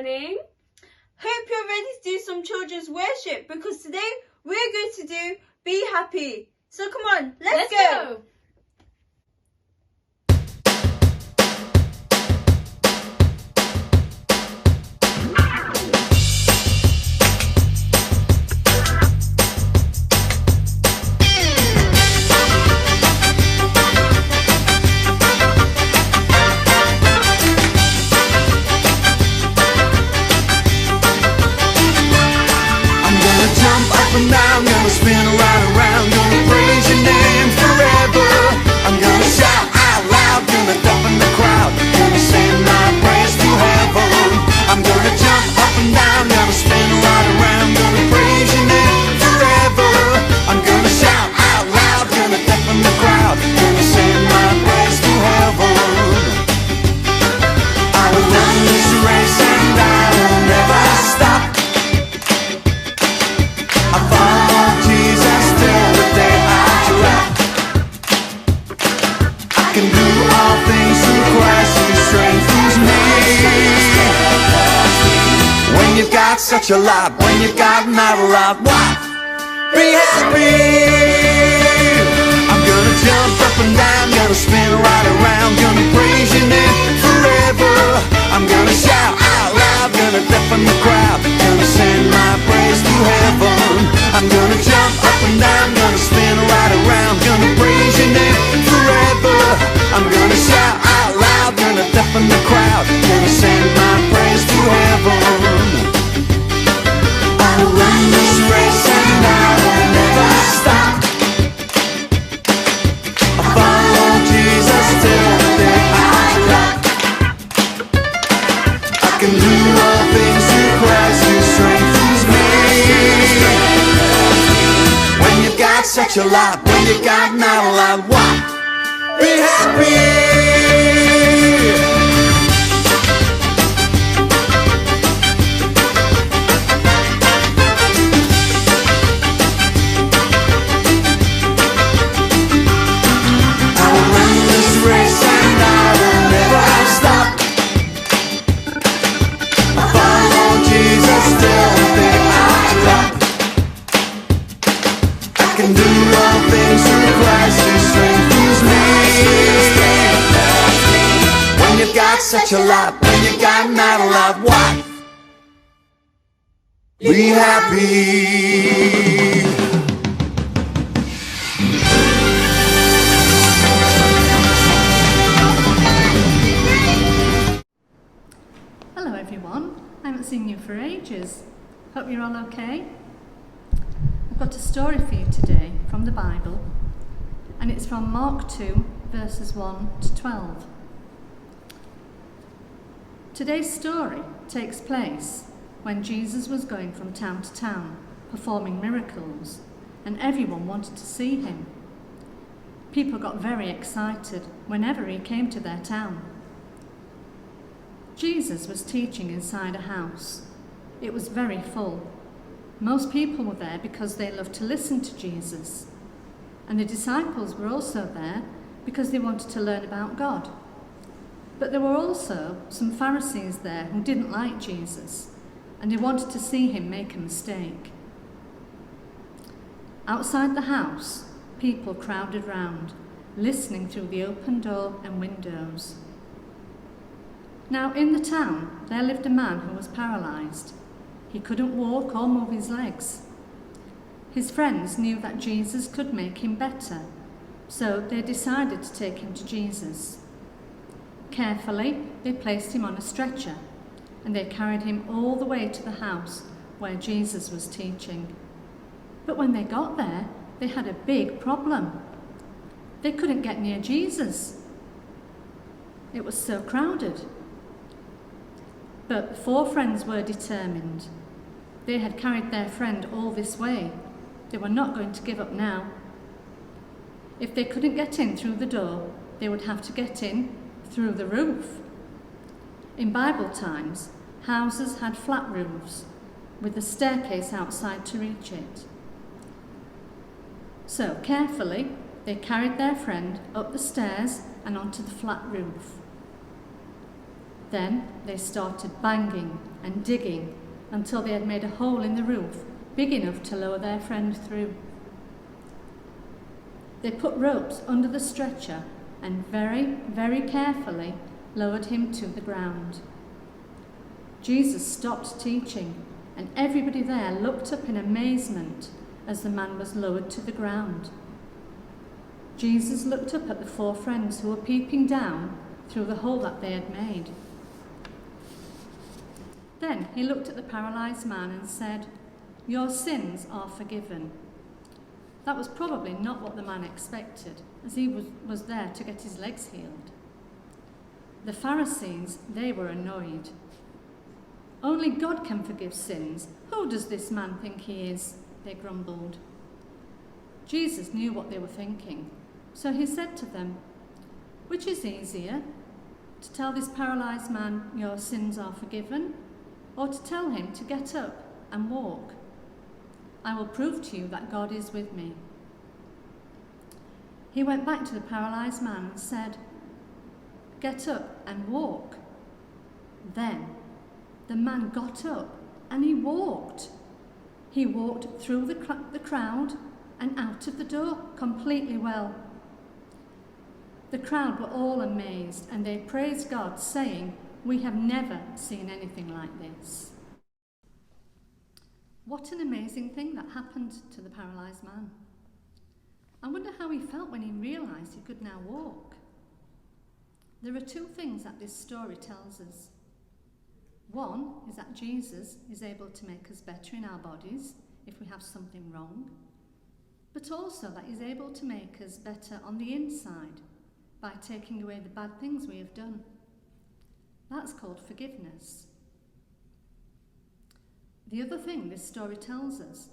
morning. Hope you're ready to do some children's worship because today we're going to do Be Happy. So come on, let's go. I'm gonna spin right around, gonna praise your name forever. I'm gonna shout out loud, gonna deafen the crowd, gonna sing my praise to heaven. I'm gonna jump up and down, gonna spin right around, gonna praise your name forever. I'm gonna shout out loud, gonna deafen the crowd, gonna sing my praise to heaven. I will run this race and I will never stop. I can do all things through Christ who strengthens me. When you've got such a lot, when you've got not a lot, what? Be happy. I'm gonna jump up and down, gonna spin right around, gonna praise your name forever. I'm gonna shout out loud, gonna deafen the crowd, gonna send my praise to heaven. I'm gonna jump up and down, gonna spin right around, gonna praise your name forever. I'm gonna shout out loud, gonna deafen the crowd, gonna send my praise to heaven. I'll run this race and I will never stop. I'll follow Jesus till the day I drop. I can do all things through Christ who strengthens me. When you've got such a lot, when you've got not a lot, what? Be happy. I will run this race and I will never stop. I follow Jesus till the day I drop. I can do all things through Christ who strengthens me. When you've got such a lot, when you've got not a lot, what? Be happy. Hello everyone, I haven't seen you for ages. Hope you're all okay. I've got a story for you today from the Bible, and it's from Mark 2 verses 1 to 12. Today's story takes place when Jesus was going from town to town performing miracles, and everyone wanted to see him. People got very excited whenever he came to their town. Jesus was teaching inside a house. It was very full. Most people were there because they loved to listen to Jesus, and the disciples were also there because they wanted to learn about God. But there were also some Pharisees there who didn't like Jesus, and they wanted to see him make a mistake. Outside the house, people crowded round, listening through the open door and windows. Now in the town, there lived a man who was paralysed. He couldn't walk or move his legs. His friends knew that Jesus could make him better, so they decided to take him to Jesus. Carefully, they placed him on a stretcher, and they carried him all the way to the house where Jesus was teaching. But when they got there, they had a big problem. They couldn't get near Jesus. It was so crowded. But the 4 friends were determined. They had carried their friend all this way. They were not going to give up now. If they couldn't get in through the door, they would have to get in through the roof. In Bible times, houses had flat roofs with a staircase outside to reach it. So carefully, they carried their friend up the stairs and onto the flat roof. Then they started banging and digging until they had made a hole in the roof big enough to lower their friend through. They put ropes under the stretcher and very, very carefully lowered him to the ground. Jesus stopped teaching, and everybody there looked up in amazement as the man was lowered to the ground. Jesus looked up at the 4 friends who were peeping down through the hole that they had made. Then he looked at the paralysed man and said, "Your sins are forgiven." That was probably not what the man expected, as he was there to get his legs healed. The Pharisees, they were annoyed. "Only God can forgive sins. Who does this man think he is?" they grumbled. Jesus knew what they were thinking, so he said to them, "Which is easier, to tell this paralysed man, 'Your sins are forgiven,' or to tell him to get up and walk? I will prove to you that God is with me." He went back to the paralysed man and said, "Get up and walk." Then the man got up and he walked. He walked through the crowd and out of the door completely well. The crowd were all amazed, and they praised God, saying, "We have never seen anything like this." What an amazing thing that happened to the paralysed man. I wonder how he felt when he realised he could now walk. There are 2 things that this story tells us. One is that Jesus is able to make us better in our bodies if we have something wrong, but also that he's able to make us better on the inside by taking away the bad things we have done. That's called forgiveness. The other thing this story tells us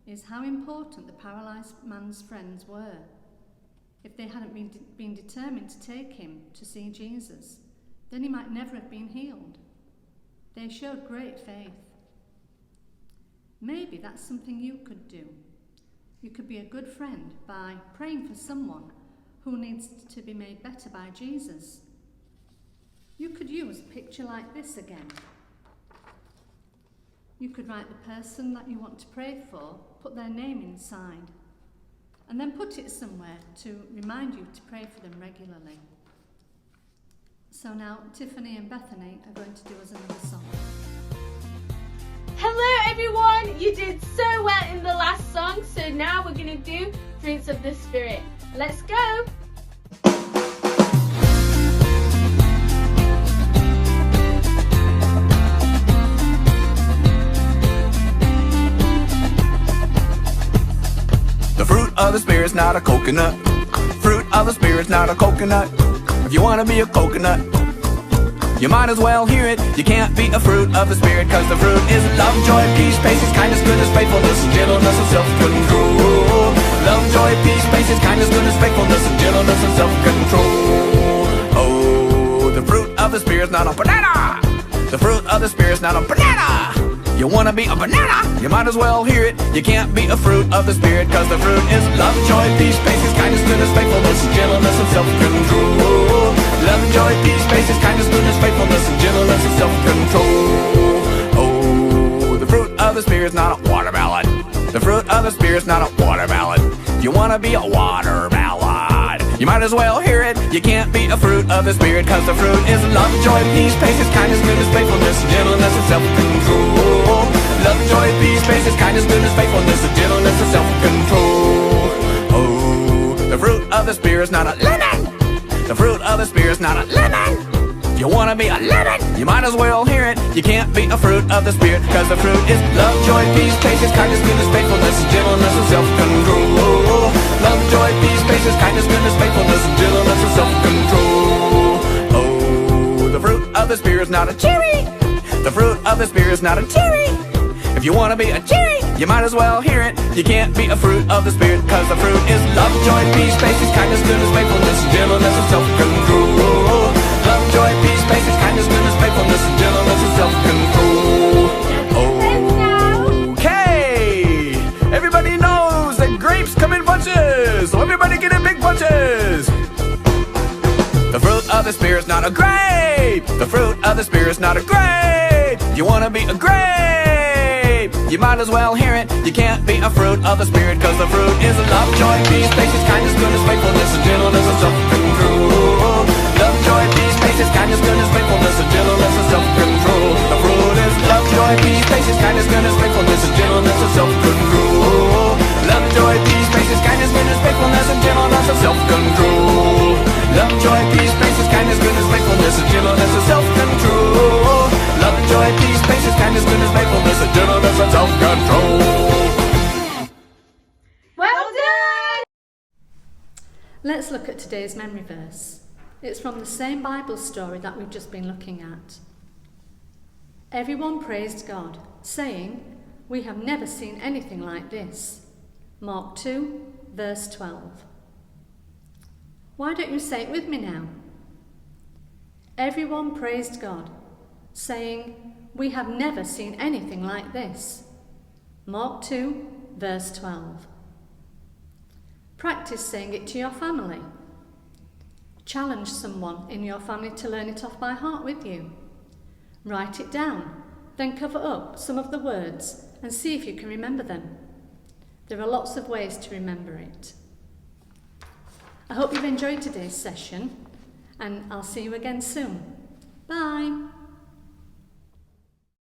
is how important the paralysed man's friends were. If they hadn't been determined to take him to see Jesus, then he might never have been healed. They showed great faith. Maybe that's something you could do. You could be a good friend by praying for someone who needs to be made better by Jesus. You could use a picture like this again. You could write the person that you want to pray for, put their name inside, and then put it somewhere to remind you to pray for them regularly. So now Tiffany and Bethany are going to do us another song. Hello everyone, you did so well in the last song, so now we're going to do Fruits of the Spirit. Let's go! The fruit of the Spirit's not a coconut. Fruit of the Spirit's not a coconut. If you want to be a coconut, you might as well hear it. You can't be a fruit of the Spirit, cause the fruit is love, joy, peace, patience, kindness, goodness, faithfulness, and gentleness, and self-control. Love, joy, peace, patience, kindness, goodness, faithfulness, and gentleness, and self-control. Oh, the fruit of the Spirit's not a banana. The fruit of the Spirit's not a banana. You wanna be a banana? You might as well hear it. You can't be a fruit of the Spirit, cause the fruit is love, joy, peace, patience, kindness, goodness, faithfulness, and gentleness, and self-control. Love, joy, peace, patience, kindness, goodness, faithfulness, and gentleness, and self-control. Oh, the fruit of the Spirit's not a watermelon. The fruit of the Spirit's not a watermelon. You wanna be a watermelon? You might as well hear it. You can't be a fruit of the Spirit, cause the fruit is love, joy, peace, patience, kindness, goodness, faithfulness, and gentleness, and self-control. Love, joy, peace, patience, kindness, goodness, faithfulness, and gentleness, and self-control. Oh, the fruit of the Spirit's not a lemon. The fruit of the Spirit's not a lemon. You wanna be a lemon? You might as well hear it. You can't be a fruit of the Spirit, cause the fruit is love, joy, peace, patience, kindness, goodness, faithfulness, and gentleness, and self-control. Love, joy, peace, patience, kindness, goodness, faithfulness, and gentleness, and self-control. Oh, the fruit of the Spirit's not a cherry. The fruit of the Spirit's not a cherry. If you wanna be a cherry, you might as well hear it. You can't be a fruit of the Spirit, cause the fruit is love, joy, peace, patience, kindness, goodness, faithfulness, and gentleness, and self-control. Love, joy, peace, patience, kindness, goodness, faithfulness, and gentleness, and self-control. Okay! Everybody knows that grapes come in bunches, so everybody get in big bunches. The fruit of the Spirit's not a grape. The fruit of the Spirit's not a grape. You wanna be a grape, you might as well hear it. You can't be a fruit of the Spirit, cause the fruit is love, joy, peace, patience, kindness, goodness, faithfulness, and gentleness, and self-control. Love, joy, peace, patience, kindness, goodness, faithfulness, and gentleness, and self-control. The fruit is love, joy, peace, patience, kindness, goodness, faithfulness, and gentleness, and self-control. Love, joy, peace, patience, kindness, goodness, faithfulness, and gentleness, and self-control. Love, joy, peace, patience, kindness, goodness, faithfulness, and gentleness, and self-control. Love, joy, peace, patience, kindness, goodness, faithfulness, and gentleness, and self-control. Well done! Let's look at today's memory verse. It's from the same Bible story that we've just been looking at. Everyone praised God, saying, "We have never seen anything like this." Mark 2, verse 12. Why don't you say it with me now? Everyone praised God, saying, "We have never seen anything like this." Mark 2, verse 12. Practice saying it to your family. Challenge someone in your family to learn it off by heart with you. Write it down, then cover up some of the words and see if you can remember them. There are lots of ways to remember it. I hope you've enjoyed today's session, and I'll see you again soon. Bye!